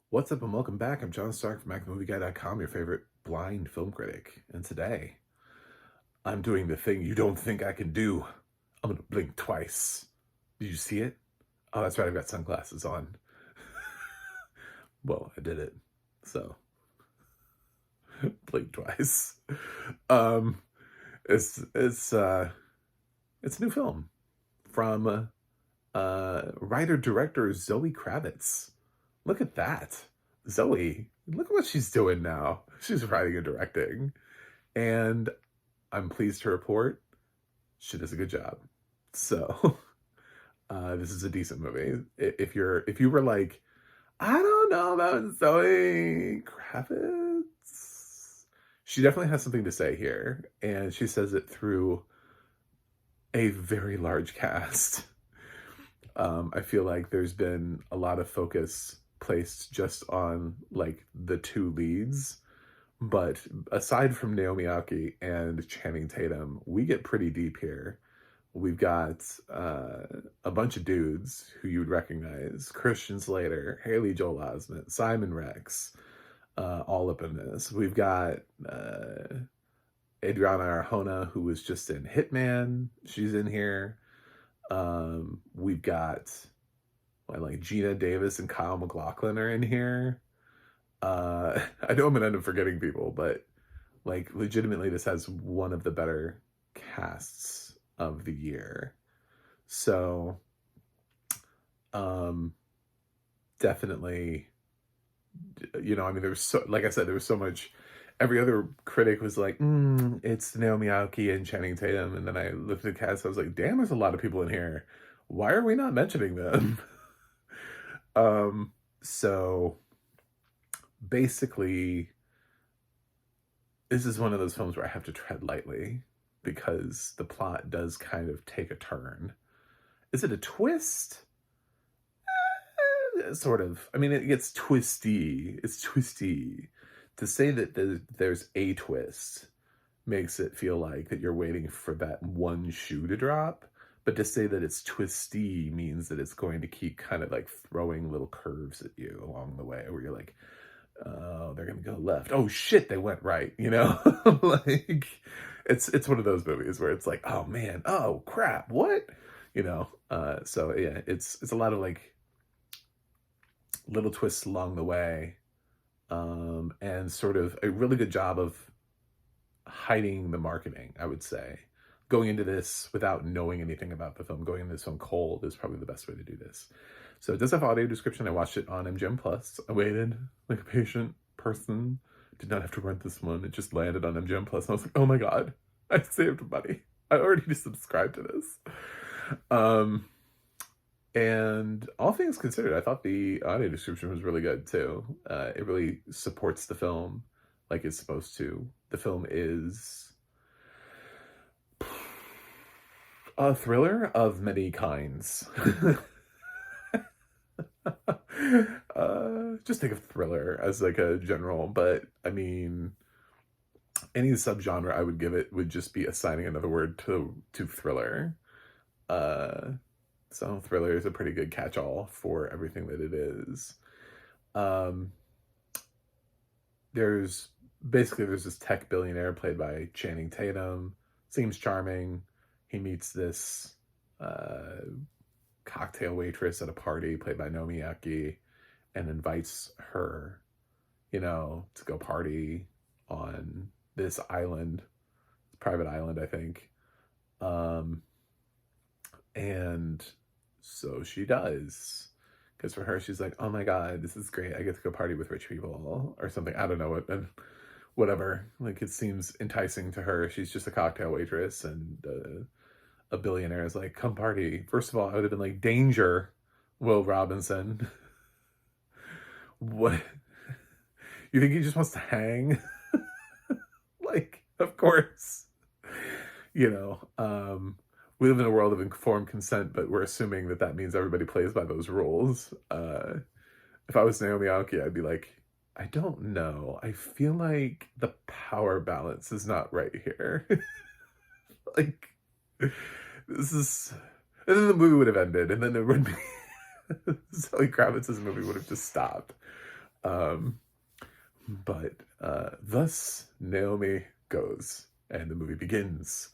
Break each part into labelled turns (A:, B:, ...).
A: What's up and welcome back. I'm John Stark from MacTheMovieGuy.com, your favorite blind film critic. And today, I'm doing the thing you don't think I can do. I'm gonna blink twice. Did you see it? Oh, that's right, I've got sunglasses on. Well, I did it. So, blink twice. Um, it's a new film from writer-director Zoey Kravitz. Look at that. Zoey, look at what she's doing now. She's writing and directing. And I'm pleased to report she does a good job. So, this is a decent movie. If you were like, I don't know about Zoe Kravitz, she definitely has something to say here, and she says it through a very large cast. I feel like there's been a lot of focus placed just on like the two leads, but aside from Naomi Aki and Channing Tatum, we get pretty deep here. We've got a bunch of dudes who you would recognize: Christian Slater, Haley Joel Osment, Simon Rex, all up in this. We've got Adriana Arjona, who was just in Hitman. She's in here. We've got like Gina Davis and Kyle MacLachlan are in here. I know I'm gonna end up forgetting people, but like legitimately, this has one of the better casts of the year. So, definitely, I mean, there was like I said, there was so much. Every other critic was like, it's Naomi Aoki and Channing Tatum. And then I looked at the cast, I was like, damn, there's a lot of people in here. Why are we not mentioning them? So basically, this is one of those films where I have to tread lightly because the plot does kind of take a turn. Is it a twist? Sort of. I mean, it gets twisty. It's twisty. To say that there's a twist makes it feel like that you're waiting for that one shoe to drop. But to say that it's twisty means that it's going to keep kind of like throwing little curves at you along the way where you're like, oh, they're going to go left. Oh shit, they went right, Like it's one of those movies where it's like, oh man, oh crap, what? So yeah, it's a lot of like little twists along the way. And sort of a really good job of hiding the marketing, I would say. Going into this without knowing anything about the film, going into this film cold is probably the best way to do this. So it does have audio description. I watched it on MGM Plus. I waited like a patient person. Did not have to rent this one. It just landed on MGM Plus. And I was like, oh my God, I saved money. I already subscribed to this. And all things considered, I thought the audio description was really good too. It really supports the film like it's supposed to. The film is a thriller of many kinds. Just think of thriller as like a general, but I mean, any subgenre I would give it would just be assigning another word to thriller. So thriller is a pretty good catch-all for everything that it is. There's this tech billionaire played by Channing Tatum. Seems charming. He meets this cocktail waitress at a party played by Naomi Aki and invites her, to go party on this island, private island, I think. And so she does. Because for her, she's like, oh my God, this is great. I get to go party with rich people or something. I don't know. Whatever. Like, it seems enticing to her. She's just a cocktail waitress. And a billionaire is like, come party. First of all, I would have been like, danger, Will Robinson. What? You think he just wants to hang? Like, of course. We live in a world of informed consent, but we're assuming that means everybody plays by those rules. If I was Naomi Aoki, I'd be like, I don't know. I feel like the power balance is not right here. Like, this is... And then the movie would have ended, and then it would be... Zoe Kravitz's movie would have just stopped. Um, but thus Naomi goes, and the movie begins.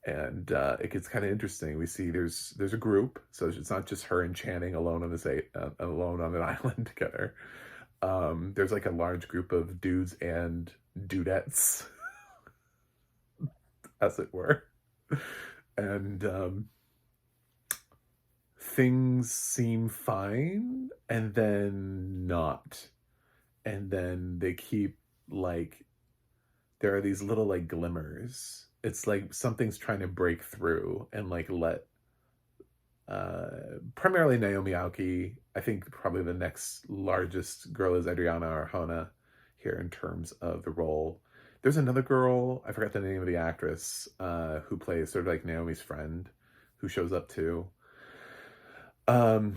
A: And it gets kind of interesting. We see there's a group, so it's not just her and Channing alone on alone on an island together. There's like a large group of dudes and dudettes, as it were, and things seem fine, and then not, and then they keep like there are these little like glimmers. It's like something's trying to break through and like let primarily Naomi Aoki. I think probably the next largest girl is Adriana Arjona here in terms of the role. There's another girl, I forgot the name of the actress, who plays sort of like Naomi's friend, who shows up too. And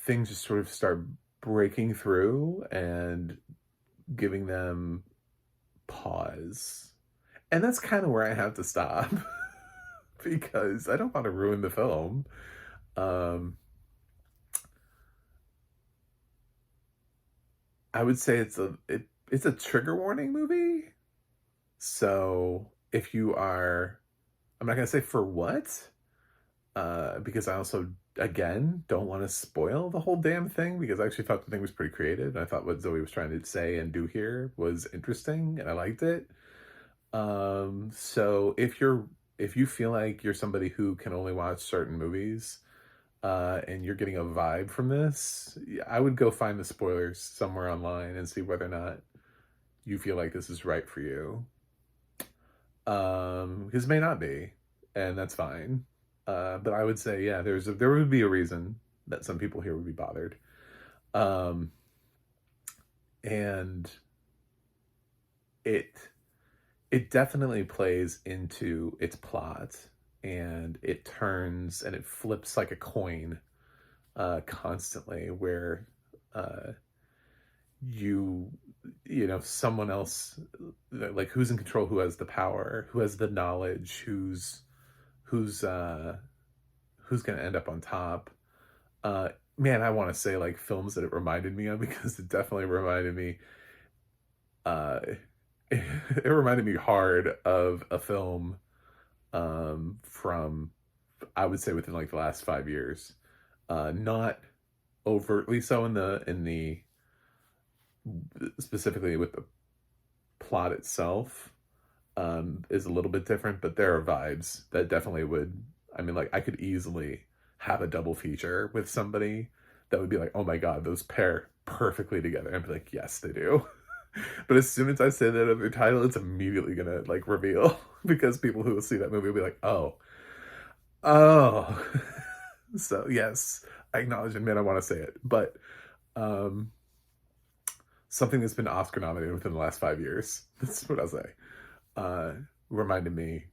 A: things just sort of start breaking through and giving them pause. And that's kind of where I have to stop because I don't want to ruin the film. I would say it's a trigger warning movie. So if you are, I'm not gonna say for what, because I also again don't want to spoil the whole damn thing because I actually thought the thing was pretty creative. And I thought what Zoey was trying to say and do here was interesting, and I liked it. So if you feel like you're somebody who can only watch certain movies, and you're getting a vibe from this, I would go find the spoilers somewhere online and see whether or not you feel like this is right for you. Because it may not be, and that's fine. But I would say, yeah, there would be a reason that some people here would be bothered. And it definitely plays into its plot, and it turns and it flips like a coin constantly, where you know someone else, like who's in control, who has the power, who has the knowledge, who's gonna end up on top. Man, I want to say like films that it reminded me of, because it definitely reminded me it reminded me hard of a film from, I would say, within like the last 5 years. Not overtly so in the specifically with the plot itself, is a little bit different, but there are vibes that definitely would, I mean, like I could easily have a double feature with somebody that would be like, oh my god, those pair perfectly together, and I'd be like, yes, they do. But as soon as I say that other title, it's immediately gonna like reveal because people who will see that movie will be like, oh. So yes, I acknowledge, and man, I want to say it, but something that's been Oscar nominated within the last 5 years. That's what I'll say. Reminded me,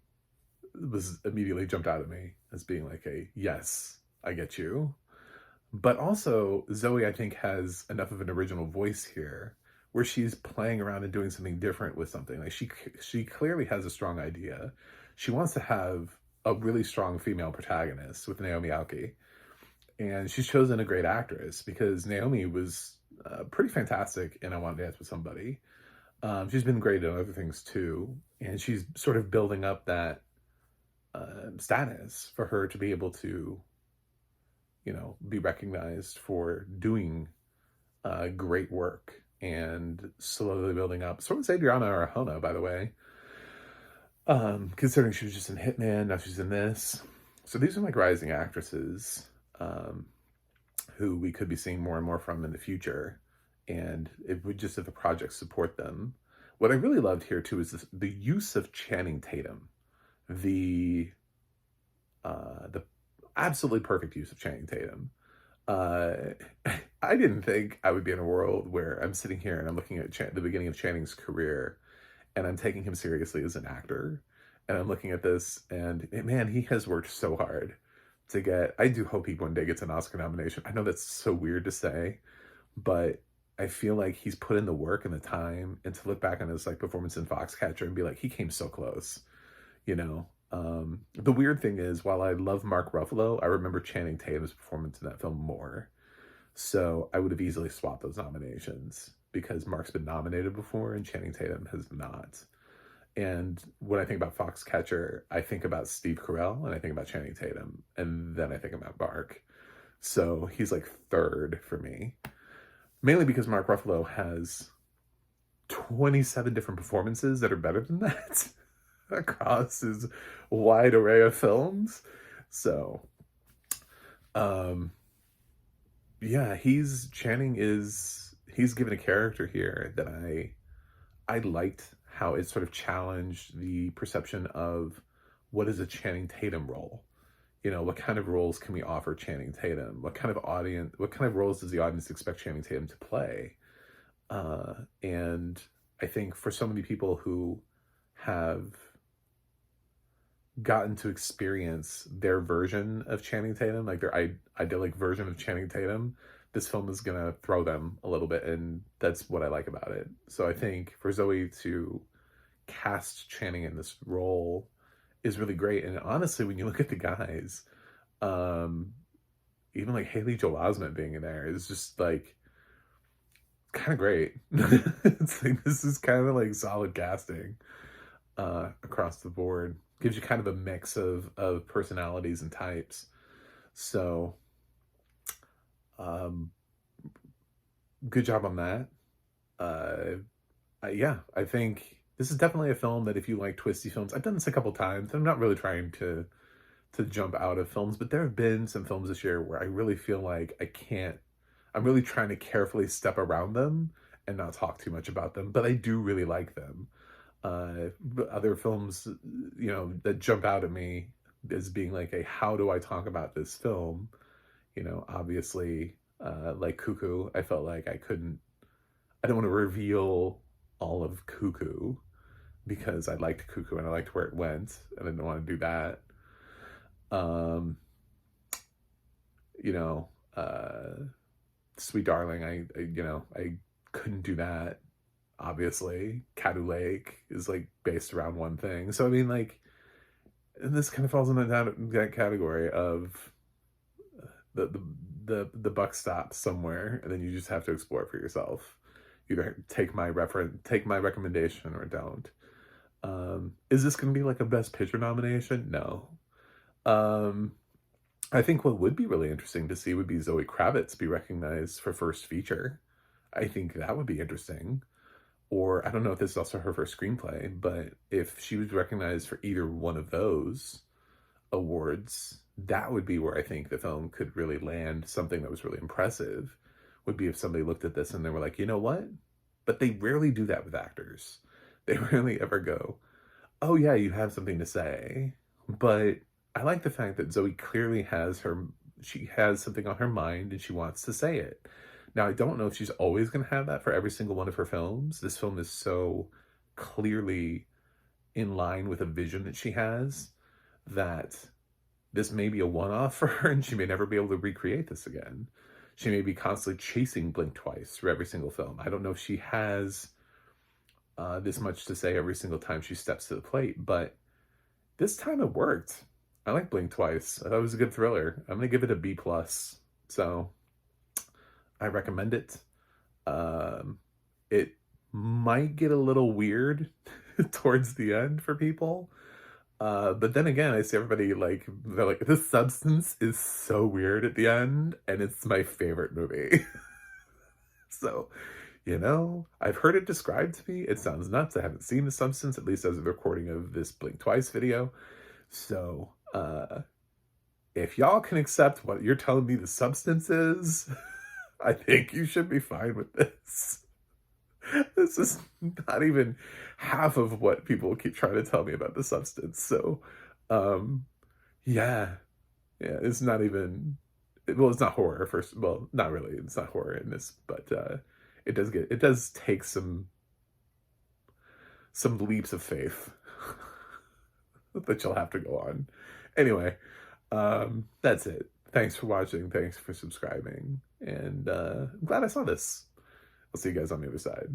A: was immediately jumped out at me as being like a yes, I get you. But also Zoey, I think, has enough of an original voice here where she's playing around and doing something different with something. Like she clearly has a strong idea. She wants to have a really strong female protagonist with Naomi Aoki. And she's chosen a great actress because Naomi was pretty fantastic in I Want to Dance with Somebody. She's been great in other things too. And she's sort of building up that status for her to be able to, you know, be recognized for doing great work and slowly building up. So is Adriana Arjona, by the way. Considering she was just in Hitman, now she's in this. So these are like rising actresses who we could be seeing more and more from in the future. And it would just, if the projects support them. What I really loved here too is the use of Channing Tatum. The absolutely perfect use of Channing Tatum. I didn't think I would be in a world where I'm sitting here and I'm looking at the beginning of Channing's career and I'm taking him seriously as an actor. And I'm looking at this and man, he has worked so hard to get, I do hope he one day gets an Oscar nomination. I know that's so weird to say, but I feel like he's put in the work and the time, and to look back on his like performance in Foxcatcher and be like, he came so close, you know? The weird thing is, while I love Mark Ruffalo, I remember Channing Tatum's performance in that film more. So I would have easily swapped those nominations because Mark's been nominated before and Channing Tatum has not. And when I think about Foxcatcher, I think about Steve Carell and I think about Channing Tatum, and then I think about Mark. So he's like third for me, mainly because Mark Ruffalo has 27 different performances that are better than that across his wide array of films. So, yeah, he's given a character here that I liked how it sort of challenged the perception of what is a Channing Tatum role. What kind of roles can we offer Channing Tatum? What kind of roles does the audience expect Channing Tatum to play? And I think for so many people who have gotten to experience their version of Channing Tatum, like their idyllic version of Channing Tatum, this film is gonna throw them a little bit, and that's what I like about it. So I think for Zoey to cast Channing in this role is really great. And honestly, when you look at the guys, even like Haley Joel Osment being in there is just like kind of great. It's like, this is kind of like solid casting across the board. Gives you kind of a mix of personalities and types. So good job on that. Yeah, I think this is definitely a film that if you like twisty films, I've done this a couple times. I'm not really trying to jump out of films, but there have been some films this year where I really feel like I'm really trying to carefully step around them and not talk too much about them, but I do really like them. Other films, that jump out at me as being like, how do I talk about this film? Obviously, like Cuckoo, I felt like I don't want to reveal all of Cuckoo because I liked Cuckoo and I liked where it went, and I didn't want to do that. Sweet Darling, I couldn't do that. Obviously, Cadu Lake is like based around one thing. So I mean, like, and this kind of falls into that category of the buck stops somewhere, and then you just have to explore it for yourself. Either take my recommendation or don't. Is this going to be like a Best Picture nomination? No. I think what would be really interesting to see would be Zoe Kravitz be recognized for first feature. I think that would be interesting. Or I don't know if this is also her first screenplay, but if she was recognized for either one of those awards, that would be where I think the film could really land something that was really impressive. Would be if somebody looked at this and they were like, you know what? But they rarely do that with actors. They rarely ever go, oh yeah, you have something to say. But I like the fact that Zoe clearly she has something on her mind and she wants to say it. Now, I don't know if she's always going to have that for every single one of her films. This film is so clearly in line with a vision that she has that this may be a one-off for her and she may never be able to recreate this again. She may be constantly chasing Blink Twice for every single film. I don't know if she has this much to say every single time she steps to the plate, but this time it worked. I like Blink Twice. I thought it was a good thriller. I'm going to give it a B+. So I recommend it. It might get a little weird towards the end for people. But then again, I see everybody they're like, the substance is so weird at the end, and it's my favorite movie. So, I've heard it described to me. It sounds nuts. I haven't seen The Substance, at least as a recording of this Blink Twice video. So, if y'all can accept what you're telling me The Substance is, I think you should be fine with this. This is not even half of what people keep trying to tell me about The Substance. So, yeah, it's not even, well, it's not horror first. Well, not really. It's not horror in this, but, it does take some leaps of faith that you'll have to go on. Anyway, that's it. Thanks for watching. Thanks for subscribing. And I'm glad I saw this. I'll see you guys on the other side.